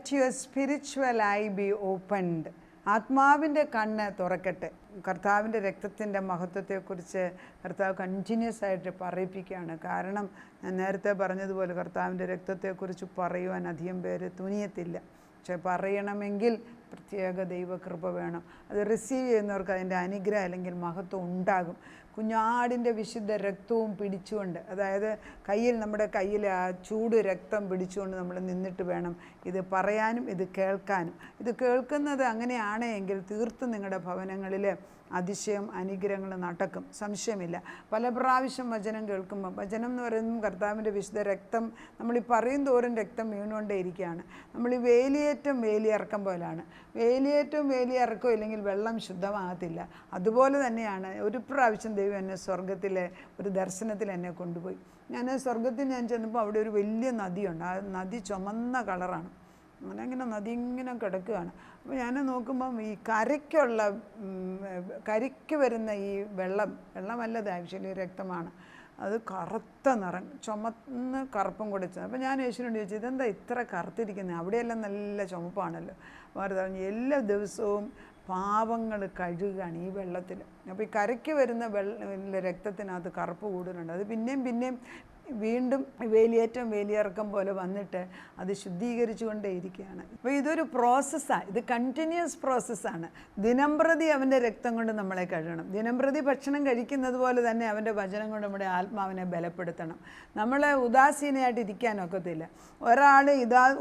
Let your spiritual I B opened. ആത്മാവിൻ്റെ കണ്ണ് തുറക്കട്ടെ. കർത്താവിൻ്റെ രക്തത്തിൻ്റെ മഹത്വത്തെക്കുറിച്ച് കർത്താവ് കണ്ടിന്യൂസ് ആയിട്ട് പറയിപ്പിക്കുകയാണ്. കാരണം ഞാൻ നേരത്തെ പറഞ്ഞതുപോലെ കർത്താവിൻ്റെ രക്തത്തെക്കുറിച്ച് പറയുവാൻ അധികം പേര് തുനിയത്തില്ല. പക്ഷെ പറയണമെങ്കിൽ പ്രത്യേക ദൈവകൃപ വേണം. അത് റിസീവ് ചെയ്യുന്നവർക്ക് അതിൻ്റെ അനുഗ്രഹം അല്ലെങ്കിൽ മഹത്വം ഉണ്ടാകും. കുഞ്ഞാടിൻ്റെ വിശുദ്ധ രക്തവും പിടിച്ചുകൊണ്ട്, അതായത് നമ്മുടെ കയ്യിൽ ആ ചൂട് രക്തം പിടിച്ചുകൊണ്ട് നമ്മൾ നിന്നിട്ട് വേണം ഇത് പറയാനും ഇത് കേൾക്കാനും. ഇത് കേൾക്കുന്നത് അങ്ങനെയാണ് എങ്കിൽ തീർത്തും നിങ്ങളുടെ ഭവനങ്ങളിൽ അതിശയം അനുഗ്രഹങ്ങൾ നടക്കും, സംശയമില്ല. പല പ്രാവശ്യം വചനം കേൾക്കുമ്പോൾ, വചനം എന്ന് പറയുന്നത് കർത്താവിൻ്റെ വിശുദ്ധ രക്തം നമ്മൾ ഈ പറയും തോറും രക്തം വീണുകൊണ്ടേ ഇരിക്കുകയാണ്. നമ്മൾ ഈ വേലിയേറ്റം വേലിയിറക്കം പോലാണ്. വേലിയേറ്റവും വേലിയിറക്കവും ഇല്ലെങ്കിൽ വെള്ളം ശുദ്ധമാകത്തില്ല. അതുപോലെ തന്നെയാണ് ഒരു പ്രാവശ്യം ദൈവം എന്നെ സ്വർഗത്തിലെ ഒരു ദർശനത്തിൽ എന്നെ കൊണ്ടുപോയി. സ്വർഗത്തിൽ ഞാൻ ചെന്നപ്പോൾ അവിടെ ഒരു വലിയ നദിയുണ്ട്. ആ നദി ചുമന്ന കളറാണ്. അങ്ങനെ നദി ഇങ്ങനെ കിടക്കുകയാണ്. അപ്പോൾ ഞാൻ നോക്കുമ്പം ഈ കരിക്ക് വരുന്ന ഈ വെള്ളമല്ലത് ആക്ച്വലി രക്തമാണ്. അത് കറുത്ത നിറം, ചുമന്ന് കറുപ്പും കൊടുത്തത്. അപ്പോൾ ഞാൻ യേശുവിനോട് ചോദിച്ചു, ഇതെന്താ ഇത്ര കറുത്തിരിക്കുന്നത്? അവിടെയെല്ലാം നല്ല ചുമപ്പാണല്ലോ. പറഞ്ഞു എല്ലാ ദിവസവും പാവങ്ങൾ കഴുകുകയാണ് ഈ വെള്ളത്തിൽ. അപ്പോൾ ഈ കരയ്ക്ക് വരുന്ന രക്തത്തിനകത്ത് കറുപ്പ് കൂടുതലുണ്ട്. അത് പിന്നെയും വീണ്ടും വേലിയേറ്റം വേലിയിറക്കം പോലെ വന്നിട്ട് അത് ശുദ്ധീകരിച്ചു കൊണ്ടേയിരിക്കുകയാണ്. അപ്പോൾ ഇതൊരു പ്രോസസ്സാണ്, ഇത് കണ്ടിന്യൂസ് പ്രോസസ്സാണ്. ദിനംപ്രതി അവൻ്റെ രക്തം കൊണ്ട് നമ്മളെ കഴുകണം. ദിനംപ്രതി ഭക്ഷണം കഴിക്കുന്നത് പോലെ തന്നെ അവൻ്റെ വചനം കൊണ്ട് നമ്മുടെ ആത്മാവിനെ ബലപ്പെടുത്തണം. നമ്മൾ ഉദാസീനയായിട്ട് ഇരിക്കാനൊക്കത്തില്ല. ഒരാൾ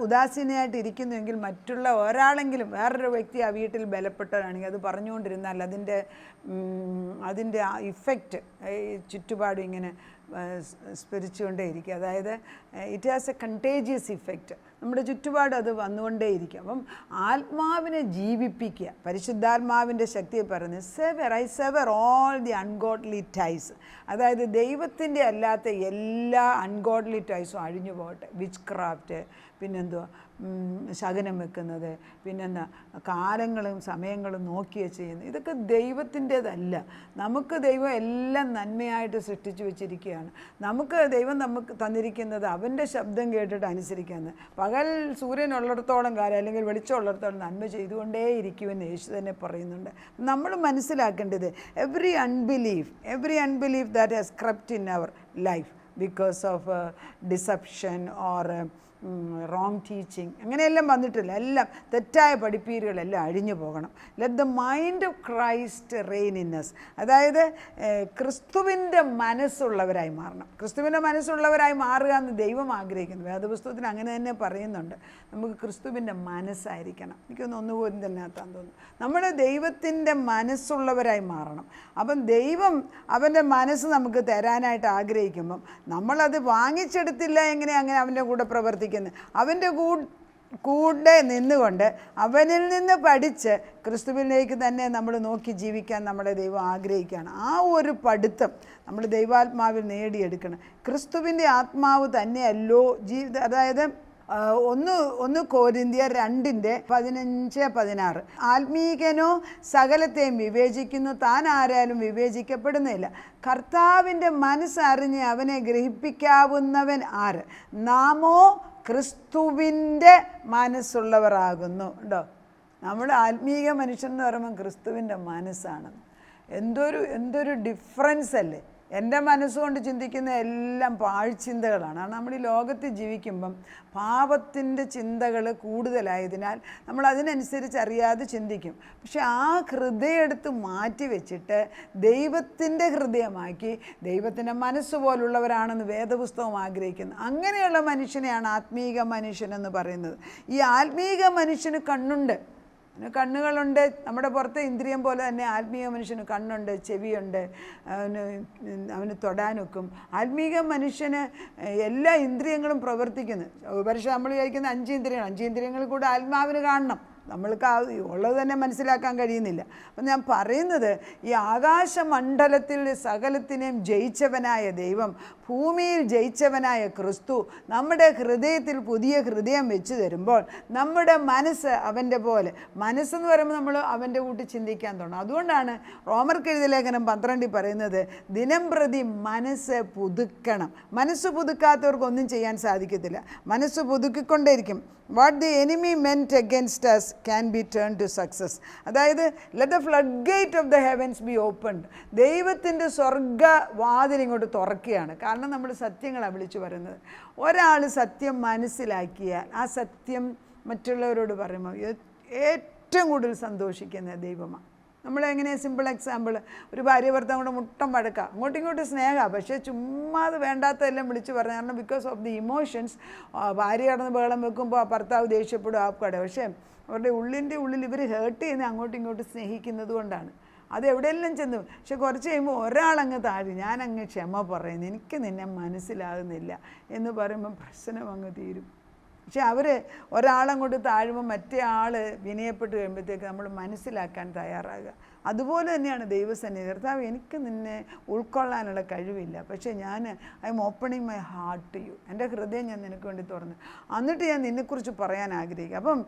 ഉദാസീനയായിട്ട് ഇരിക്കുന്നുവെങ്കിൽ മറ്റുള്ള ഒരാളെങ്കിലും വേറൊരു വ്യക്തി ആ വീട്ടിൽ ബലപ്പെട്ടവരാണെങ്കിൽ അത് പറഞ്ഞുകൊണ്ടിരുന്നാൽ അതിൻ്റെ ആ ഇഫക്റ്റ് ചുറ്റുപാടും ഇങ്ങനെ സ്പരിച്ചുകൊണ്ടേയിരിക്കുക. അതായത് it has A contagious effect. നമ്മുടെ ചുറ്റുപാട് അത് വന്നുകൊണ്ടേയിരിക്കും. അപ്പം ആത്മാവിനെ ജീവിപ്പിക്കുക, പരിശുദ്ധാത്മാവിൻ്റെ ശക്തിയെ പറയുന്നത് I sever all the ungodly ties. അതായത് ദൈവത്തിൻ്റെ അല്ലാത്ത എല്ലാ അൺഗോഡ്ലി ടൈസും അഴിഞ്ഞു പോകട്ടെ. വിച്ച് ക്രാഫ്റ്റ്, പിന്നെന്തുവാ ശകനം വെക്കുന്നത്, പിന്നെന്താ കാലങ്ങളും സമയങ്ങളും നോക്കിയേ ചെയ്യുന്നത്, ഇതൊക്കെ ദൈവത്തിൻ്റെതല്ല. നമുക്ക് ദൈവം എല്ലാം നന്മയായിട്ട് സൃഷ്ടിച്ചു വെച്ചിരിക്കുകയാണ്. ദൈവം നമുക്ക് തന്നിരിക്കുന്നത് അവൻ്റെ ശബ്ദം കേട്ടിട്ട് അനുസരിക്കാമെന്ന്. പകൽ സൂര്യനുള്ളിടത്തോളം കാലം അല്ലെങ്കിൽ വെളിച്ചമുള്ളിടത്തോളം നന്മ ചെയ്തുകൊണ്ടേ ഇരിക്കുമെന്ന് യേശു തന്നെ പറയുന്നുണ്ട്. നമ്മൾ മനസ്സിലാക്കേണ്ടത് every unbelief that has crept in our life because of deception or wrong teaching, അങ്ങനെയെല്ലാം വന്നിട്ടില്ല. എല്ലാം തെറ്റായ പഠിപ്പീരുകളെല്ലാം അഴിഞ്ഞു പോകണം. Let the mind of Christ reign in us. അതായത് ക്രിസ്തുവിൻ്റെ മനസ്സുള്ളവരായി മാറണം. ക്രിസ്തുവിൻ്റെ മനസ്സുള്ളവരായി മാറുക എന്ന് ദൈവം ആഗ്രഹിക്കുന്നു. വേദപുസ്തകത്തിൽ അങ്ങനെ തന്നെ പറയുന്നുണ്ട്. നമുക്ക് ക്രിസ്തുവിൻ്റെ മനസ്സായിരിക്കണം. എനിക്കൊന്ന് ഒന്നുപോലും തന്നെത്താൻ തോന്നുന്നു. നമ്മൾ ദൈവത്തിൻ്റെ മനസ്സുള്ളവരായി മാറണം. അപ്പം ദൈവം അവൻ്റെ മനസ്സ് നമുക്ക് തരാനായിട്ട് ആഗ്രഹിക്കുമ്പം നമ്മളത് വാങ്ങിച്ചെടുത്തില്ല എങ്ങനെ അങ്ങനെ അവൻ്റെ കൂടെ പ്രവർത്തിക്കുന്നത്? അവൻ്റെ കൂടെ നിന്നുകൊണ്ട് അവനിൽ നിന്ന് പഠിച്ച് ക്രിസ്തുവിലേക്ക് തന്നെ നമ്മൾ നോക്കി ജീവിക്കാൻ നമ്മളെ ദൈവം ആഗ്രഹിക്കുകയാണ്. ആ ഒരു പഠിത്തം നമ്മൾ ദൈവാത്മാവിൽ നേടിയെടുക്കണം. ക്രിസ്തുവിൻ്റെ ആത്മാവ് തന്നെയല്ലോ അതായത് 1 കൊരിന്ത്യർ 2:15-16 ആത്മീകനോ സകലത്തെയും വിവേചിക്കുന്നു, താൻ ആരാലും വിവേചിക്കപ്പെടുന്നില്ല. കർത്താവിൻ്റെ മനസ്സറിഞ്ഞ് അവനെ ഗ്രഹിപ്പിക്കാവുന്നവൻ ആര്? നാമോ ക്രിസ്തുവിൻ്റെ മനസ്സുള്ളവരാകുന്നു. ഉണ്ടോ? നമ്മൾ ആത്മീക മനുഷ്യൻ എന്ന് പറയുമ്പോൾ ക്രിസ്തുവിൻ്റെ മനസ്സാണ്. എന്തൊരു ഡിഫറൻസ് അല്ലേ! എൻ്റെ മനസ്സുകൊണ്ട് ചിന്തിക്കുന്ന എല്ലാം പാഴ്ചിന്തകളാണ്. നമ്മൾ ഈ ലോകത്ത് ജീവിക്കുമ്പം പാപത്തിൻ്റെ ചിന്തകൾ കൂടുതലായതിനാൽ നമ്മൾ അതിനനുസരിച്ച് അറിയാതെ ചിന്തിക്കും. പക്ഷെ ആ ഹൃദയം എടുത്ത് മാറ്റി വെച്ചിട്ട് ദൈവത്തിൻ്റെ ഹൃദയമാക്കി ദൈവത്തിൻ്റെ മനസ്സ് പോലുള്ളവരാണെന്ന് വേദപുസ്തകം ആഗ്രഹിക്കുന്നു. അങ്ങനെയുള്ള മനുഷ്യനെയാണ് ആത്മീക മനുഷ്യനെന്ന് പറയുന്നത്. ഈ ആത്മീക മനുഷ്യന് കണ്ണുകളുണ്ട്. നമ്മുടെ പുറത്തെ ഇന്ദ്രിയം പോലെ തന്നെ ആത്മീയ മനുഷ്യന് കണ്ണുണ്ട്, ചെവിയുണ്ട്, അവന് തൊടാനൊക്കും. ആത്മീക മനുഷ്യന് എല്ലാ ഇന്ദ്രിയങ്ങളും പ്രവർത്തിക്കുന്നു. പക്ഷേ നമ്മൾ വിചാരിക്കുന്ന 5 ഇന്ദ്രിയങ്ങൾ കൂടെ ആത്മാവിന് കാണണം. നമ്മൾക്ക് ഉള്ളത് തന്നെ മനസ്സിലാക്കാൻ കഴിയുന്നില്ല. അപ്പം ഞാൻ പറയുന്നത്, ഈ ആകാശമണ്ഡലത്തിൽ സകലത്തിനെയും ജയിച്ചവനായ ദൈവം, ഭൂമിയിൽ ജയിച്ചവനായ ക്രിസ്തു നമ്മുടെ ഹൃദയത്തിൽ പുതിയ ഹൃദയം വെച്ച് തരുമ്പോൾ നമ്മുടെ മനസ്സ് അവൻ്റെ പോലെ, മനസ്സെന്ന് പറയുമ്പോൾ നമ്മൾ അവൻ്റെ കൂട്ടി ചിന്തിക്കാൻ തുടങ്ങും. അതുകൊണ്ടാണ് റോമർക്കെഴുതിയ ലേഖനം 12 പറയുന്നത്, ദിനം പ്രതി മനസ്സ് പുതുക്കണം. മനസ്സ് പുതുക്കാത്തവർക്കൊന്നും ചെയ്യാൻ സാധിക്കത്തില്ല. മനസ്സ് പുതുക്കിക്കൊണ്ടേയിരിക്കും. What the enemy meant against us can be turn to success. അതായത് let the flood gate of the heavens be opened. ദൈവത്തിൻ്റെ സ്വർഗ വാതിൽ ഇങ്ങോട്ട് തുറക്കുകയാണ്. കാരണം നമ്മൾ സത്യങ്ങളാണ് വിളിച്ചു പറയുന്നത്. ഒരാൾ സത്യം മനസ്സിലാക്കിയാൽ ആ സത്യം മറ്റുള്ളവരോട് പറയുമ്പോൾ ഏറ്റവും കൂടുതൽ സന്തോഷിക്കുന്ന ദൈവമാണ്. നമ്മളെങ്ങനെയാണ് സിമ്പിൾ എക്സാമ്പിൾ, ഒരു ഭാര്യ ഭർത്താവ് കൂടെ മുട്ടം വഴക്കാം, അങ്ങോട്ടും ഇങ്ങോട്ടും സ്നേഹമാണ്, പക്ഷേ ചുമ്മാ അത് വേണ്ടാത്തതെല്ലാം വിളിച്ച് പറഞ്ഞു. കാരണം ബിക്കോസ് ഓഫ് ദി ഇമോഷൻസ് ഭാര്യ കടന്ന് ബഹളം വെക്കുമ്പോൾ ആ ഭർത്താവ് ദേഷ്യപ്പെടും, ആ കട. പക്ഷേ അവരുടെ ഉള്ളിൽ ഇവർ ഹേർട്ട് ചെയ്യുന്നത് അങ്ങോട്ടും ഇങ്ങോട്ടും സ്നേഹിക്കുന്നത് കൊണ്ടാണ്. അത് എവിടെയെല്ലാം ചെന്നു. പക്ഷെ കുറച്ച് കഴിയുമ്പോൾ ഒരാളങ്ങ് താഴെ, ഞാനങ്ങ് ക്ഷമ പറയുന്നു, എനിക്ക് നിന്നെ മനസ്സിലാകുന്നില്ല എന്ന് പറയുമ്പോൾ പ്രശ്നം അങ്ങ് തീരും. പക്ഷെ അവർ ഒരാളങ്ങോട്ട് താഴുമ്പോൾ മറ്റേ ആൾ വിനയപ്പെട്ട് കഴിയുമ്പോഴത്തേക്ക് നമ്മൾ മനസ്സിലാക്കാൻ തയ്യാറാകുക. അതുപോലെ തന്നെയാണ് ദൈവസന്നിധി. കർത്താവ്, എനിക്ക് നിന്നെ ഉൾക്കൊള്ളാനുള്ള കഴിവില്ല, പക്ഷേ I am opening my heart to you. എൻ്റെ ഹൃദയം ഞാൻ നിനക്ക് വേണ്ടി തുറന്ന്, എന്നിട്ട് ഞാൻ നിന്നെക്കുറിച്ച് പറയാൻ ആഗ്രഹിക്കുക. അപ്പം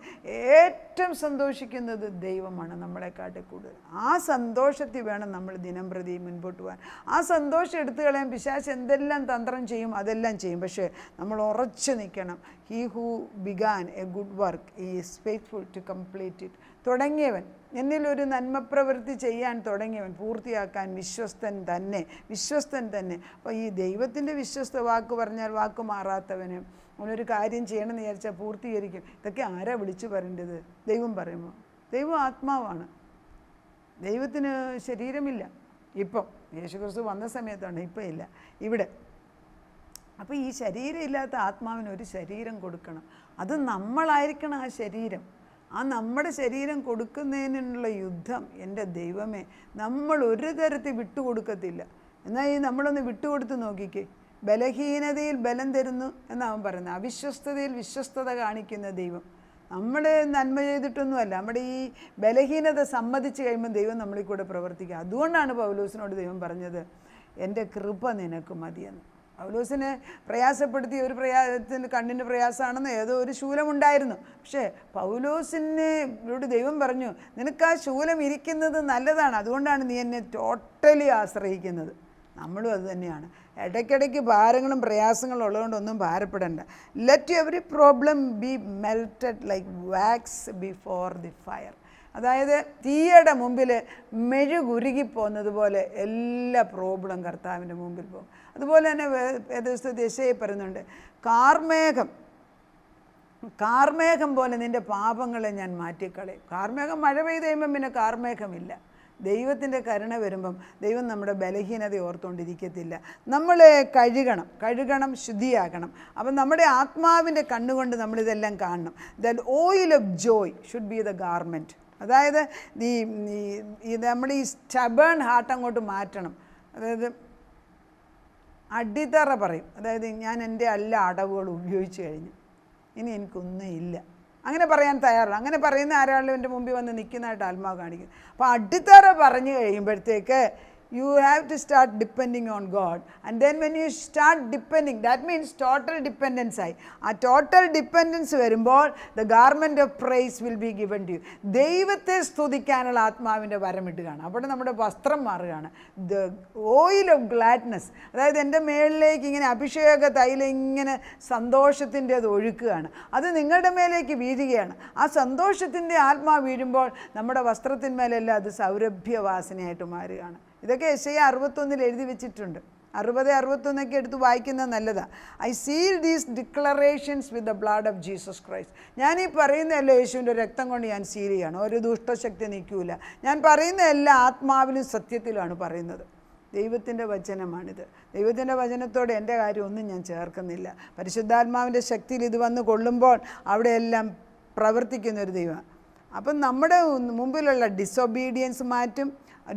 ഏറ്റവും സന്തോഷിക്കുന്നത് ദൈവമാണ് നമ്മളെക്കാട്ടിൽ കൂടുതൽ. ആ സന്തോഷത്തിൽ വേണം നമ്മൾ ദിനം പ്രതി മുൻപോട്ട് പോകാൻ. ആ സന്തോഷം എടുത്തു കളയാൻ പിശാച് എന്തെല്ലാം തന്ത്രം ചെയ്യും, അതെല്ലാം ചെയ്യും. പക്ഷേ നമ്മൾ ഉറച്ചു നിൽക്കണം. He who began a good work is faithful to complete it. തുടങ്ങിയവൻ, എന്നിലൊരു നന്മപ്രവൃത്തി ചെയ്യാൻ തുടങ്ങിയവൻ പൂർത്തിയാക്കാൻ വിശ്വസ്തൻ തന്നെ. അപ്പോൾ ഈ ദൈവത്തിൻ്റെ വിശ്വസ്ത വാക്ക് പറഞ്ഞാൽ വാക്ക് മാറാത്തവന്, അവനൊരു കാര്യം ചെയ്യണമെന്ന് വിചാരിച്ചാൽ പൂർത്തീകരിക്കും. ഇതൊക്കെ ആരാ വിളിച്ചു പറയേണ്ടത്? ദൈവം പറയുമ്പോൾ. ദൈവം ആത്മാവാണ്, ദൈവത്തിന് ശരീരമില്ല. ഇപ്പം യേശുക്രിസ്തു വന്ന സമയത്താണ്, ഇപ്പം ഇല്ല ഇവിടെ. അപ്പോൾ ഈ ശരീരം ഇല്ലാത്ത ആത്മാവിന് ഒരു ശരീരം കൊടുക്കണം. അത് നമ്മളായിരിക്കണം ആ ശരീരം. ആ നമ്മുടെ ശരീരം കൊടുക്കുന്നതിനുള്ള യുദ്ധം, എൻ്റെ ദൈവമേ, നമ്മൾ ഒരു തരത്തിൽ വിട്ടുകൊടുക്കത്തില്ല. എന്നാൽ ഈ നമ്മളൊന്ന് വിട്ടുകൊടുത്ത് നോക്കിക്കേ. ബലഹീനതയിൽ ബലം തരുന്നു എന്നാവൻ പറയുന്നത്. അവിശ്വസ്തതയിൽ വിശ്വസ്തത കാണിക്കുന്ന ദൈവം. നമ്മൾ നന്മ ചെയ്തിട്ടൊന്നുമല്ല, നമ്മുടെ ഈ ബലഹീനത സമ്മതിച്ച് കഴിയുമ്പോൾ ദൈവം നമ്മളിൽ കൂടെ പ്രവർത്തിക്കുക. അതുകൊണ്ടാണ് പൗലോസിനോട് ദൈവം പറഞ്ഞത്, എൻ്റെ കൃപ നിനക്ക് മതിയെന്ന്. പൗലോസിനെ പ്രയാസപ്പെടുത്തി, ഒരു പ്രയാസത്തിന് കണ്ണിൻ്റെ പ്രയാസമാണെന്ന് ഏതോ ഒരു ശൂലമുണ്ടായിരുന്നു. പക്ഷേ പൗലോസിനോട് ദൈവം പറഞ്ഞു, നിനക്ക് ആ ശൂലം ഇരിക്കുന്നത് നല്ലതാണ്, അതുകൊണ്ടാണ് നീ എന്നെ ടോട്ടലി ആശ്രയിക്കുന്നത്. നമ്മളും അത് തന്നെയാണ്. ഇടയ്ക്കിടയ്ക്ക് ഭാരങ്ങളും പ്രയാസങ്ങളും ഉള്ളതുകൊണ്ടൊന്നും ഭാരപ്പെടേണ്ട. Let every problem be melted like wax before the fire. അതായത് തീയുടെ മുമ്പിൽ മെഴുകുരുകിപ്പോകുന്നത് പോലെ എല്ലാ പ്രോബ്ലം കർത്താവിൻ്റെ മുമ്പിൽ പോകും. അതുപോലെ തന്നെ വേദപുസ്തകത്തിൽ യെശയ്യാ പറയുന്നുണ്ട്, കാർമേഘം പോലെ നിൻ്റെ പാപങ്ങളെ ഞാൻ മാറ്റിക്കളയും. കാർമേഘം മഴ പെയ്ത് കഴിയുമ്പം പിന്നെ കാർമേഘമില്ല. ദൈവത്തിൻ്റെ കരുണ വരുമ്പം ദൈവം നമ്മുടെ ബലഹീനത ഓർത്തുകൊണ്ടിരിക്കത്തില്ല. നമ്മളെ കഴുകണം, ശുദ്ധിയാക്കണം. അപ്പം നമ്മുടെ ആത്മാവിൻ്റെ കണ്ണുകൊണ്ട് നമ്മളിതെല്ലാം കാണണം. The oil of Joy should be the garment. അതായത് നമ്മൾ ഈ സ്റ്റബേൺ ഹാർട്ട് അങ്ങോട്ട് മാറ്റണം. അതായത് അടിത്തറ പറയും, അതായത് ഞാൻ എൻ്റെ എല്ലാ അടവുകളും ഉപയോഗിച്ച് കഴിഞ്ഞു, ഇനി എനിക്കൊന്നും ഇല്ല, അങ്ങനെ പറയാൻ തയ്യാറാണ്. അങ്ങനെ പറയുന്ന ആരാളും എൻ്റെ മുമ്പിൽ വന്ന് നിൽക്കുന്നതായിട്ട് ആത്മാവ് കാണിക്കും. അപ്പോൾ അടിത്തറ പറഞ്ഞു കഴിയുമ്പോഴത്തേക്ക് you have to start depending on God, and then when you start depending, that means total dependence ആയി. ആ ടോട്ടൽ ഡിപ്പെൻഡൻസ് വരുമ്പോൾ the garment of praise will be given to you. ദൈവത്തെ സ്തുതിക്കാനുള്ള ആത്മാവിൻ്റെ വരമിട്ട് കാണും. അവിടെ നമ്മുടെ വസ്ത്രം മാറുകയാണ്. the oil of gladness, അതായത് എൻ്റെ മേളിലേക്ക് ഇങ്ങനെ അഭിഷേക തൈലം ഇങ്ങനെ സന്തോഷത്തിൻ്റെ അത് ഒഴുക്കുകയാണ്. അത് നിങ്ങളുടെ മേലേക്ക് വീഴുകയാണ്. ആ സന്തോഷത്തിൻ്റെ ആത്മാവ് വീഴുമ്പോൾ നമ്മുടെ വസ്ത്രത്തിന്മേലെല്ലാം അത് സൗരഭ്യവാസനയായിട്ട് മാറുകയാണ്. ഇതൊക്കെ യെശയ്യാ 61 എഴുതി വെച്ചിട്ടുണ്ട്. 60-61 എടുത്ത് വായിക്കുന്നത് നല്ലതാണ്. I seal these declarations with the blood of Jesus Christ. ഞാൻ ഈ പറയുന്നതല്ല യേശുവിൻ്റെ രക്തം കൊണ്ട് ഞാൻ സീൽ ചെയ്യാണ്. ഒരു ദുഷ്ടശക്തി നിൽക്കില്ല. ഞാൻ പറയുന്ന എല്ലാ ആത്മാവിലും സത്യത്തിലാണ് പറയുന്നത്. ദൈവത്തിൻ്റെ വചനമാണിത്. ദൈവത്തിൻ്റെ വചനത്തോടെ എൻ്റെ കാര്യം ഒന്നും ഞാൻ ചേർക്കുന്നില്ല. പരിശുദ്ധാത്മാവിൻ്റെ ശക്തിയിൽ ഇത് വന്ന് കൊള്ളുമ്പോൾ അവിടെയെല്ലാം പ്രവർത്തിക്കുന്നൊരു ദൈവമാണ്. അപ്പം നമ്മുടെ മുമ്പിലുള്ള ഡിസൊബീഡിയൻസ് മാറ്റും.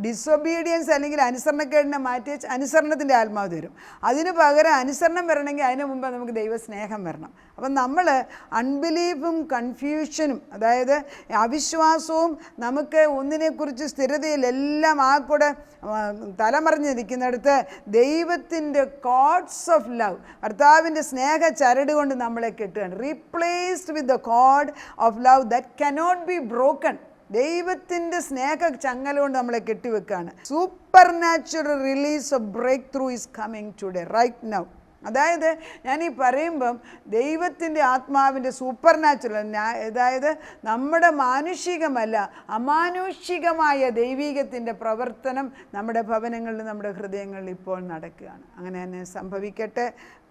ഡിസൊബീഡിയൻസ് അല്ലെങ്കിൽ അനുസരണക്കേടിനെ മാറ്റി വെച്ച് അനുസരണത്തിൻ്റെ ആത്മാവ് തരും. അതിന് പകരം അനുസരണം വരണമെങ്കിൽ അതിന് മുമ്പ് നമുക്ക് ദൈവസ്നേഹം വരണം. അപ്പം നമ്മൾ അൺബിലീഫും കൺഫ്യൂഷനും, അതായത് അവിശ്വാസവും നമുക്ക് ഒന്നിനെക്കുറിച്ച് സ്ഥിരതയിലെല്ലാം ആ കൂടെ തലമറിഞ്ഞിരിക്കുന്നിടത്ത് ദൈവത്തിൻ്റെ കോഡ്സ് ഓഫ് ലവ്, ഭർത്താവിൻ്റെ സ്നേഹ ചരട് കൊണ്ട് നമ്മളെ കെട്ടുകയാണ്. Replaced with the cord of love that cannot be broken. ദൈവത്തിൻ്റെ സ്നേഹ ചങ്ങല കൊണ്ട് നമ്മളെ കെട്ടിവെക്കുകയാണ്. Supernatural release of breakthrough is coming today right now. അതായത് ഞാനീ പറയുമ്പം ദൈവത്തിൻ്റെ ആത്മാവിൻ്റെ സൂപ്പർ നാച്ചുറൽ, അതായത് നമ്മുടെ മാനുഷികമല്ല അമാനുഷികമായ ദൈവീകത്തിൻ്റെ പ്രവർത്തനം നമ്മുടെ ഭവനങ്ങളിൽ, നമ്മുടെ ഹൃദയങ്ങളിൽ ഇപ്പോൾ നടക്കുകയാണ്. അങ്ങനെ തന്നെ സംഭവിക്കട്ടെ.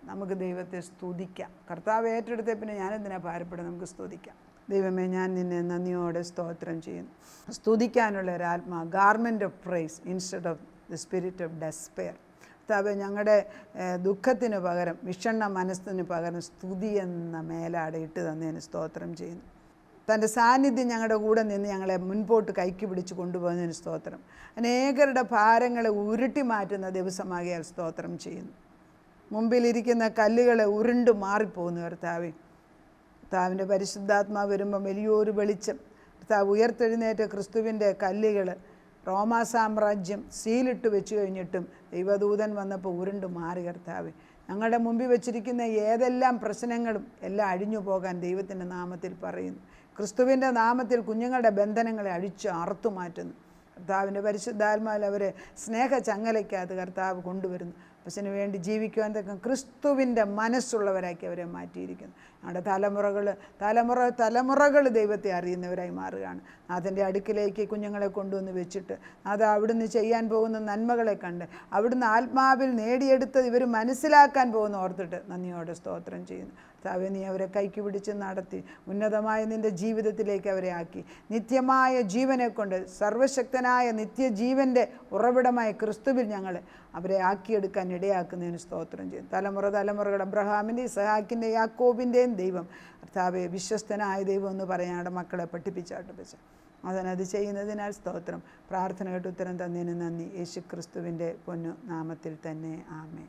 നമുക്ക് ദൈവത്തെ സ്തുതിക്കാം. കർത്താവ് ഏറ്റെടുത്ത പിന്നെ ഞാനെന്തിനാ ഭാരപ്പെടുന്നത്? നമുക്ക് സ്തുതിക്കാം. ദൈവമേ, ഞാൻ നിന്നെ നന്ദിയോടെ സ്തോത്രം ചെയ്യുന്നു. സ്തുതിക്കാനുള്ള ഒരാത്മാ, garment of praise instead of the spirit of despair. കർത്താവേ, ഞങ്ങളുടെ ദുഃഖത്തിന് പകരം, വിഷണ്ണ മനസ്സിന് പകരം സ്തുതി എന്ന മേലാടെ ഇട്ട് തന്നതിന് സ്തോത്രം ചെയ്യുന്നു. തൻ്റെ സാന്നിധ്യം ഞങ്ങളുടെ കൂടെ നിന്ന് ഞങ്ങളെ മുൻപോട്ട് കൈക്ക് പിടിച്ച് കൊണ്ടുപോകുന്നതിന് സ്തോത്രം. അനേകരുടെ ഭാരങ്ങളെ ഉരുട്ടി മാറ്റുന്ന ദിവസമാകിയാൽ സ്തോത്രം ചെയ്യുന്നു. മുമ്പിലിരിക്കുന്ന കല്ലുകൾ ഉരുണ്ട് മാറിപ്പോകുന്നു കർത്താവേ. കർത്താവിൻ്റെ പരിശുദ്ധാത്മാവ് വരുമ്പം വലിയൊരു വെളിച്ചം. കർത്താവ് ഉയർത്തെഴുന്നേറ്റ ക്രിസ്തുവിൻ്റെ കല്ലുകൾ റോമാ സാമ്രാജ്യം സീലിട്ട് വെച്ച് കഴിഞ്ഞിട്ടും ദൈവദൂതൻ വന്നപ്പോൾ ഉരുണ്ട് മാറി കർത്താവേ. ഞങ്ങളുടെ മുമ്പിൽ വെച്ചിരിക്കുന്ന ഏതെല്ലാം പ്രശ്നങ്ങളും എല്ലാം അഴിഞ്ഞു പോകാൻ ദൈവത്തിൻ്റെ നാമത്തിൽ പറയുന്നു. ക്രിസ്തുവിൻ്റെ നാമത്തിൽ കുഞ്ഞുങ്ങളുടെ ബന്ധനങ്ങളെ അഴിച്ച് അറുത്തു മാറ്റുന്നു. കർത്താവിൻ്റെ പരിശുദ്ധാത്മാവിൽ അവരെ സ്നേഹ ചങ്ങലയ്ക്കകത്ത് കർത്താവ് കൊണ്ടുവരുന്നു. പശുവിന് വേണ്ടി ജീവിക്കുവാൻ തക്ക ക്രിസ്തുവിൻ്റെ മനസ്സുള്ളവരാക്കി അവരെ മാറ്റിയിരിക്കുന്നു. ഞങ്ങളുടെ തലമുറകൾ ദൈവത്തെ അറിയുന്നവരായി മാറുകയാണ്. അതിൻ്റെ അടുക്കിലേക്ക് കുഞ്ഞുങ്ങളെ കൊണ്ടുവന്ന് വെച്ചിട്ട് അത് അവിടുന്ന് ചെയ്യാൻ പോകുന്ന നന്മകളെ കണ്ട് അവിടുന്ന് ആത്മാവിൽ നേടിയെടുത്തത് ഇവർ മനസ്സിലാക്കാൻ പോകുന്ന ഓർത്തിട്ട് നന്ദിയോടെ സ്തോത്രം ചെയ്യുന്നു. കർത്താവേ, നീ അവരെ കൈക്ക് പിടിച്ച് നടത്തി ഉന്നതമായ നിൻ്റെ ജീവിതത്തിലേക്ക് അവരെ ആക്കി നിത്യമായ ജീവനെ കൊണ്ട് സർവശക്തനായ നിത്യജീവൻ്റെ ഉറവിടമായ ക്രിസ്തുവിൽ ഞങ്ങൾ അവരെ ആക്കിയെടുക്കാൻ ഇടയാക്കുന്നതിന് സ്തോത്രം ചെയ്യും. തലമുറകൾ അബ്രഹാമിൻ്റെ, ഇസഹാക്കിൻ്റെ, യാക്കോബിൻ്റെയും ദൈവം കർത്താവെ വിശ്വസ്തനായ ദൈവം എന്ന് പറയാണ്ട് മക്കളെ പഠിപ്പിച്ചാട്ട് വെച്ച് അതിനത് ചെയ്യുന്നതിനാൽ സ്തോത്രം. പ്രാർത്ഥന കേട്ട് ഉത്തരം തന്നതിന് നന്ദി. യേശു ക്രിസ്തുവിൻ്റെ പൊന്നു നാമത്തിൽ തന്നെ ആമേൻ.